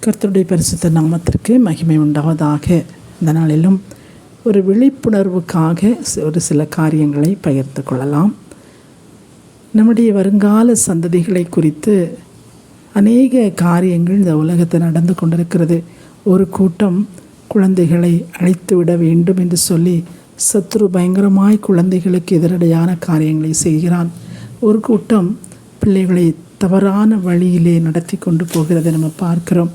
கர்த்தருடைய பரிசுத்த நாமத்திற்கு மகிமை உண்டாவதாக. இந்த நாளிலும் ஒரு விழிப்புணர்வுக்காக ஒரு சில காரியங்களை பகிர்ந்து கொள்ளலாம். நம்முடைய வருங்கால சந்ததிகளை குறித்து அநேக காரியங்கள் இந்த உலகத்தில் நடந்து கொண்டிருக்கிறது. ஒரு கூட்டம் குழந்தைகளை அழித்து விட வேண்டும் என்று சொல்லி சத்ரு பயங்கரமாய் குழந்தைகளுக்கு எதிரடையான காரியங்களை செய்கிறான். ஒரு கூட்டம் பிள்ளைகளை தவறான வழியிலே நடத்தி கொண்டு போகிறதை நம்ம பார்க்கிறோம்.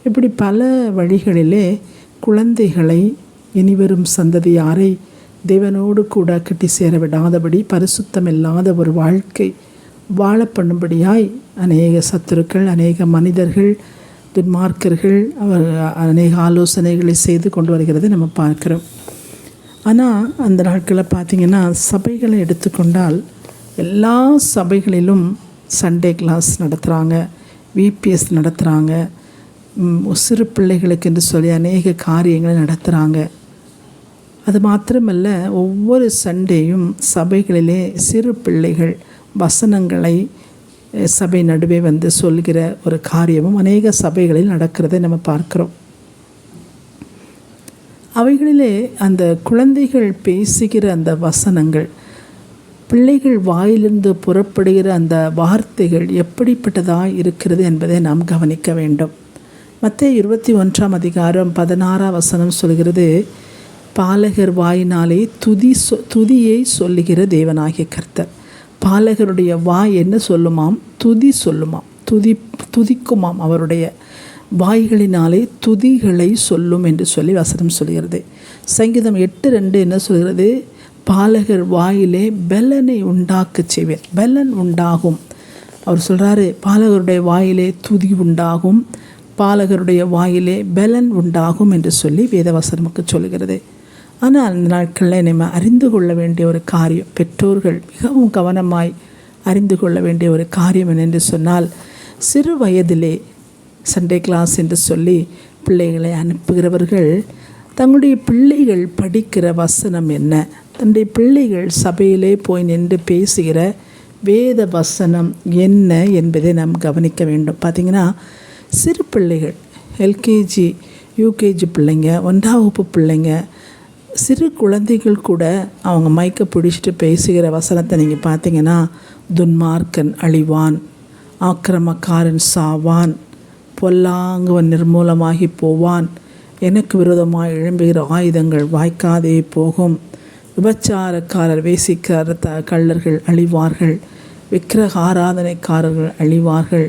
இப்படி பல வழிகளிலே குழந்தைகளை இனிவரும் சந்ததியாரை தேவனோடு கூட கட்டி சேர விடாதபடி பரிசுத்தம் இல்லாத ஒரு வாழ்க்கை வாழ பண்ணும்படியாய் அநேக சத்துருக்கள், அநேக மனிதர்கள், துன்மார்க்கர்கள் அவர் அநேக ஆலோசனைகளை செய்து கொண்டு வருகிறதை நம்ம பார்க்குறோம். ஆனால் அந்த நாட்களில் பார்த்திங்கன்னா சபைகளை எடுத்துக்கொண்டால் எல்லா சபைகளிலும் சண்டே கிளாஸ் நடத்துகிறாங்க, விபிஎஸ் நடத்துகிறாங்க, சிறு பிள்ளைகளுக்கு என்று சொல்லி அநேக காரியங்களை நடத்துகிறாங்க. அது மாத்திரமல்ல, ஒவ்வொரு சண்டேயும் சபைகளிலே சிறு பிள்ளைகள் வசனங்களை சபை நடுவே வந்து சொல்கிற ஒரு காரியமும் அநேக சபைகளில் நடக்கிறதை நம்ம பார்க்குறோம். அவைகளிலே அந்த குழந்தைகள் பேசுகிற அந்த வசனங்கள், பிள்ளைகள் வாயிலிருந்து புறப்படுகிற அந்த வார்த்தைகள் எப்படிப்பட்டதாக இருக்கிறது என்பதை நாம் கவனிக்க வேண்டும். மத்தேயு 21:16 சொல்கிறது, பாலகர் வாயினாலே துதியை சொல்லுகிற தேவனாகிய கர்த்தர். பாலகருடைய வாய் என்ன சொல்லுமாம்? துதி சொல்லுமாம், துதிக்குமாம். அவருடைய வாய்களினாலே துதிகளை சொல்லும் என்று சொல்லி வசனம் சொல்கிறது. சங்கீதம் 8:2 என்ன சொல்கிறது? பாலகர் வாயிலே பெலனை உண்டாக்க செய்வேன். பெலன் உண்டாகும். அவர் சொல்கிறாரு, பாலகருடைய வாயிலே துதி உண்டாகும், பாலகருடைய வாயிலே பெலன் உண்டாகும் என்று சொல்லி வேதவசனமுக்கு சொல்கிறது. ஆனால் அந்த நாட்களில் நம்ம அறிந்து கொள்ள வேண்டிய ஒரு காரியம், பெற்றோர்கள் மிகவும் கவனமாய் அறிந்து கொள்ள வேண்டிய ஒரு காரியம் என்னென்று சொன்னால், சிறு வயதிலே சண்டே கிளாஸ் என்று சொல்லி பிள்ளைகளை அனுப்புகிறவர்கள் தங்களுடைய பிள்ளைகள் படிக்கிற வசனம் என்ன, தன்னுடைய பிள்ளைகள் சபையிலே போய் நின்று பேசுகிற வேத வசனம் என்ன என்பதை நாம் கவனிக்க வேண்டும். பார்த்திங்கன்னா, சிறு பிள்ளைகள், எல்கேஜி யூகேஜி பிள்ளைங்க, 1ஆம் வகுப்பு பிள்ளைங்க, சிறு குழந்தைகள் கூட அவங்க மைக்கை பிடிச்சிட்டு பேசுகிற வசனத்தை நீங்கள் பார்த்தீங்கன்னா, துன்மார்க்கன் அழிவான், ஆக்கிரமக்காரன் சாவான், பொல்லாங்குவன் நிர்மூலமாகி போவான், எனக்கு விரோதமாக எழும்புகிற ஆயுதங்கள் வாய்க்காதே போகும், விபச்சாரக்காரர், வேசிக்கார கள்ளர்கள் அழிவார்கள், விக்கிரக ஆராதனைக்காரர்கள் அழிவார்கள்,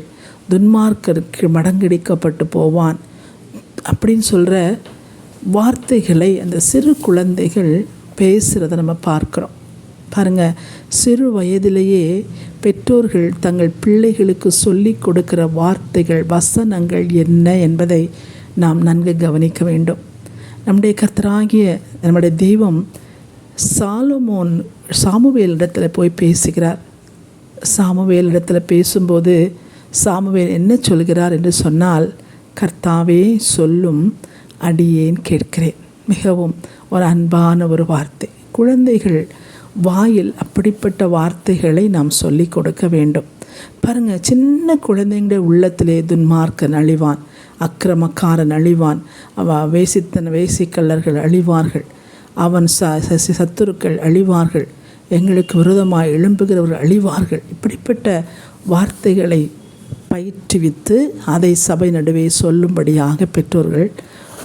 துன்மார்க்கருக்கு மடங்கடிக்கப்பட்டு போவான் அப்படின்னு சொல்கிற வார்த்தைகளை அந்த சிறு குழந்தைகள் பேசுகிறத நம்ம பார்க்குறோம். பாருங்கள், சிறு வயதிலேயே பெற்றோர்கள் தங்கள் பிள்ளைகளுக்கு சொல்லி கொடுக்கிற வார்த்தைகள், வசனங்கள் என்ன என்பதை நாம் நன்கு கவனிக்க வேண்டும். நம்முடைய கர்த்தராகிய நம்முடைய தெய்வம் சாமுவேலிடத்தில் போய் பேசுகிறார். சாமுவேலிடத்தில் பேசும்போது சாமுவேல் என்ன சொல்கிறார் என்று சொன்னால், கர்த்தாவே சொல்லும், அடியேன் கேட்கிறேன். மிகவும் ஒரு அன்பான ஒரு வார்த்தை. குழந்தைகள் வாயில் அப்படிப்பட்ட வார்த்தைகளை நாம் சொல்லி கொடுக்க வேண்டும். பாருங்கள், சின்ன குழந்தைங்களுடைய உள்ளத்திலே துன்மார்க்கன் அழிவான், அக்கிரமக்காரன் அழிவான், வேசிக்கல்லர்கள் அழிவார்கள், அவன் சத்துருக்கள் அழிவார்கள், எங்களுக்கு விரோதமாக எழும்புகிறவர்கள் அழிவார்கள். இப்படிப்பட்ட வார்த்தைகளை பயிற்றுவித்து அதை சபை நடுவே சொல்லும்படியாக பெற்றோர்கள்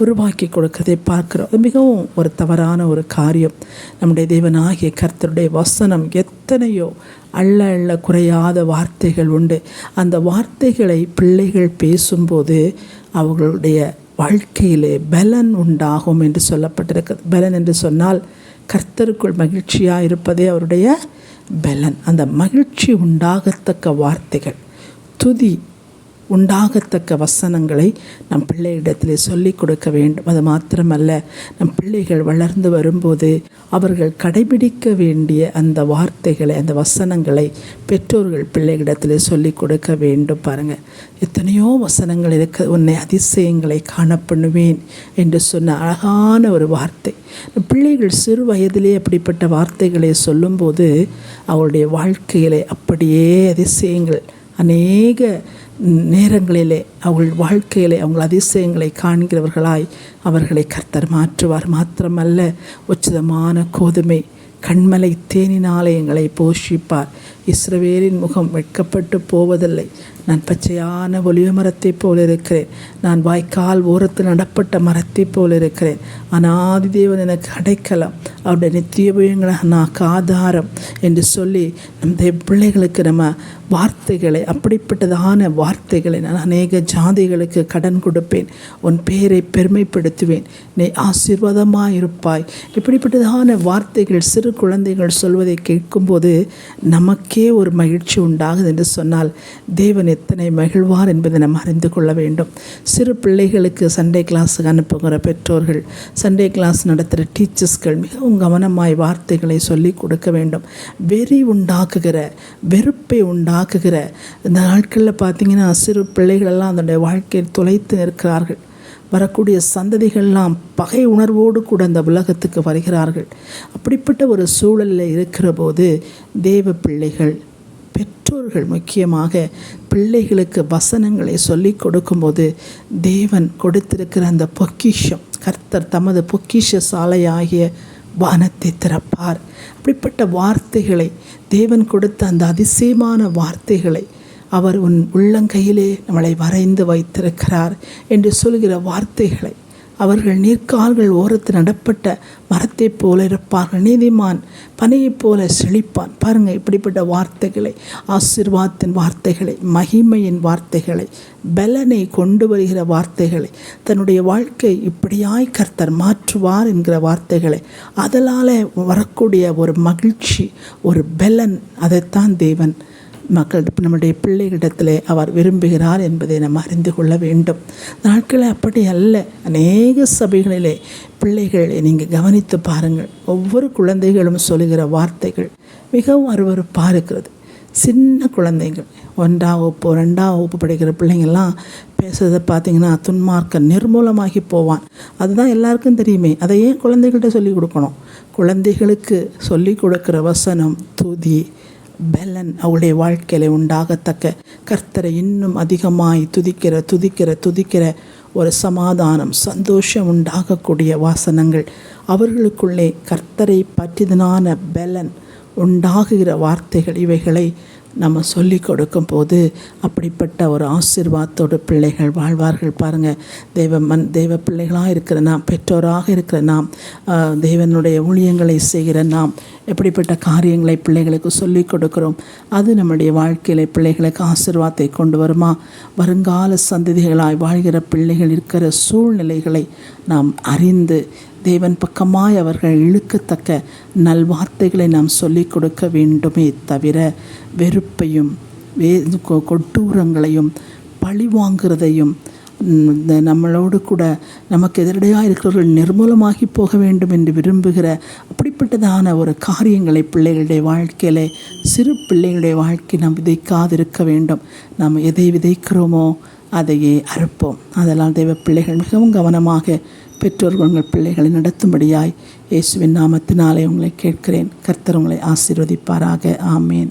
உருவாக்கி கொடுக்கிறதை பார்க்கிறோம். அது மிகவும் ஒரு தவறான ஒரு காரியம். நம்முடைய தேவனாகிய கர்த்தருடைய வசனம் எத்தனையோ அள்ள குறையாத வார்த்தைகள் உண்டு. அந்த வார்த்தைகளை பிள்ளைகள் பேசும்போது அவர்களுடைய வாழ்க்கையிலே பலன் உண்டாகும் என்று சொல்லப்பட்டிருக்கிறது. பலன் என்று சொன்னால் கர்த்தருக்குள் மகிழ்ச்சியாக இருப்பதே அவருடைய பலன். அந்த மகிழ்ச்சி உண்டாகத்தக்க வார்த்தைகள், துதி உண்டாகத்தக்க வசனங்களை நம் பிள்ளையிடத்திலே சொல்லிக் கொடுக்க வேண்டும். அது மாத்திரமல்ல, நம் பிள்ளைகள் வளர்ந்து வரும்போது அவர்கள் கடைபிடிக்க வேண்டிய அந்த வார்த்தைகளை, அந்த வசனங்களை பெற்றோர்கள் பிள்ளைகளிடத்திலே சொல்லிக் கொடுக்க வேண்டும். பாருங்கள், எத்தனையோ வசனங்கள் இருக்க, உன்னை அதிசயங்களை காணப்பண்ணுவேன் என்று சொன்ன அழகான ஒரு வார்த்தை. பிள்ளைகள் சிறு வயதிலே அப்படிப்பட்ட வார்த்தைகளை சொல்லும்போது அவருடைய வாழ்க்கையிலே அப்படியே அதிசயங்கள், அநேக நேரங்களிலே அவர்கள் வாழ்க்கையிலே அவங்கள் அதிசயங்களை காண்கிறவர்களாய் அவர்களை கர்த்தர் மாற்றுவார். மாத்திரமல்ல, உச்சிதமான கோதுமை கண்மலை தேனினாலே எங்களை போஷிப்பார். இஸ்ரவேலின் முகம் வெட்கப்பட்டு போவதில்லை. நான் பச்சையான ஒலிவ மரத்தைப் போல் இருக்கிறேன். நான் வாய்க்கால் ஓரத்தில் நடப்பட்ட மரத்தைப் போல் இருக்கிறேன். அநாதி தேவன் எனக்கு அடைக்கலம், அவருடைய நித்தியபயங்களை எனக்கு ஆதாரம் என்று சொல்லி நம்முடைய பிள்ளைகளுக்கு நம்ம வார்த்தைகளை, அப்படிப்பட்டதான வார்த்தைகளை நான் அநேக ஜாதிகளுக்கு கடன் கொடுப்பேன், உன் பேரை பெருமைப்படுத்துவேன், நீ ஆசீர்வாதமாக இருப்பாய். இப்படிப்பட்டதான வார்த்தைகள் சிறு குழந்தைகள் சொல்வதை கேட்கும்போது நமக்கே ஒரு மகிழ்ச்சி உண்டாகுது என்று சொன்னால் தேவன் எத்தனை மகிழ்வார் என்பதை நாம் அறிந்து கொள்ள வேண்டும். சிறு பிள்ளைகளுக்கு சண்டே கிளாஸுக்கு அனுப்புகிற பெற்றோர்கள், சண்டே கிளாஸ் நடத்துகிற டீச்சர்ஸ்கள் மிகவும் கவனமாய் வார்த்தைகளை சொல்லி கொடுக்க வேண்டும். வெறி உண்டாக்குகிற, வெறுப்பை உண்டாக்குகிற இந்த நாட்களில் பார்த்திங்கன்னா சிறு பிள்ளைகளெல்லாம் அதனுடைய வாழ்க்கையில் துளைத்து நிற்கிறார்கள். வரக்கூடிய சந்ததிகள்லாம் பகை உணர்வோடு கூட அந்த உலகத்துக்கு வருகிறார்கள். அப்படிப்பட்ட ஒரு சூழலில் இருக்கிற போது தேவ பிள்ளைகள், பெற்றோர்கள் முக்கியமாக பிள்ளைகளுக்கு வசனங்களை சொல்லி கொடுக்கும்போது தேவன் கொடுத்திருக்கிற அந்த பொக்கிஷம், கர்த்தர் தமது பொக்கிஷ சாலையாகிய வானத்தை திறப்பார். அப்படிப்பட்ட வார்த்தைகளை, தேவன் கொடுத்த அந்த அதிசயமான வார்த்தைகளை அவர் உன் உள்ளங்கையிலே நம்மளை வரைந்து வைத்திருக்கிறார் என்று சொல்கிற வார்த்தைகளை, அவர்கள் நீர்க்கால்கள் ஓரத்தில் நடப்பட்ட மரத்தைப் போல இருப்பார்கள், நீதிமான் பனையைப் போல செழிப்பான். பாருங்கள், இப்படிப்பட்ட வார்த்தைகளை, ஆசீர்வாதத்தின் வார்த்தைகளை, மகிமையின் வார்த்தைகளை, பலனை கொண்டு வருகிற வார்த்தைகளை, தன்னுடைய வாழ்க்கை இப்படியாய் கர்த்தர் மாற்றுவார் என்கிற வார்த்தைகளை, அதனால் வரக்கூடிய ஒரு மகிழ்ச்சி, ஒரு பலன், அதைத்தான் தேவன் மக்கள் நம்முடைய பிள்ளைகளிடத்தில் அவர் விரும்புகிறார் என்பதை நம்ம அறிந்து கொள்ள வேண்டும். நாட்களில் அப்படி அல்ல. அநேக சபைகளிலே பிள்ளைகளை நீங்கள் கவனித்து பாருங்கள். ஒவ்வொரு குழந்தைகளும் சொல்லுகிற வார்த்தைகள் மிகவும் அருவருப்பாக இருக்கிறது. சின்ன குழந்தைகள் 1ஆம் வகுப்பு 2ஆம் வகுப்பு படிக்கிற பிள்ளைங்கள்லாம் பேசுகிறத பார்த்திங்கன்னா துன்மார்க்க நிர்மூலமாகி போவான். அதுதான் எல்லாருக்கும் தெரியுமே. அதை ஏன் குழந்தைகள்கிட்ட சொல்லிக் கொடுக்கணும்? குழந்தைகளுக்கு சொல்லிக் கொடுக்குற வசனம், துதி, பலன் அவளுடைய வாழ்க்கையில் உண்டாகத்தக்க, கர்த்தரை இன்னும் அதிகமாய் துதிக்கிற ஒரு சமாதானம், சந்தோஷம் உண்டாகக்கூடிய வாசனங்கள், அவர்களுக்குள்ளே கர்த்தரை பற்றியதான பலன் உண்டாகுகிற வார்த்தைகள், இவைகளை நம்ம சொல்லி கொடுக்கும் போது அப்படிப்பட்ட ஒரு ஆசீர்வாதத்தோடு பிள்ளைகள் வாழ்வார்கள். பாருங்கள், தெய்வ பிள்ளைகளாக இருக்கிற நாம், பெற்றோராக இருக்கிற நாம், தேவனுடைய ஊழியங்களை செய்கிற நாம் எப்படிப்பட்ட காரியங்களை பிள்ளைகளுக்கு சொல்லி கொடுக்கிறோம். அது நம்முடைய வாழ்க்கையில் பிள்ளைகளுக்கு ஆசீர்வாதத்தை கொண்டு வருமா? வருங்கால சந்ததிகளாய் வாழ்கிற பிள்ளைகள் இருக்கிற சூழ்நிலைகளை நாம் அறிந்து தேவன் பக்கமாய் அவர்கள் இழுக்கத்தக்க நல்வார்த்தைகளை நாம் சொல்லிக் கொடுக்க வேண்டுமே தவிர வெறுப்பையும் கொட்டூரங்களையும் பழி வாங்குறதையும், நம்மளோடு கூட நமக்கு எதிரடையாக இருக்கிறவர்கள் நிர்மூலமாகி போக வேண்டும் என்று விரும்புகிற அப்படிப்பட்டதான ஒரு காரியங்களை பிள்ளைகளுடைய வாழ்க்கையில், சிறு பிள்ளைகளுடைய வாழ்க்கை நாம் விதைக்காதிருக்க வேண்டும். நாம் எதை விதைக்கிறோமோ அதையே அறுப்போம். அதெல்லாம் தெய்வ பிள்ளைகள் மிகவும் கவனமாக பெற்றோர்கள் உங்கள் பிள்ளைகளை நடத்தும்படியாய் இயேசுவின் நாமத்தினாலே உங்களை கேட்கிறேன். கர்த்தர் உங்களை ஆசீர்வதிப்பாராக. ஆமேன்.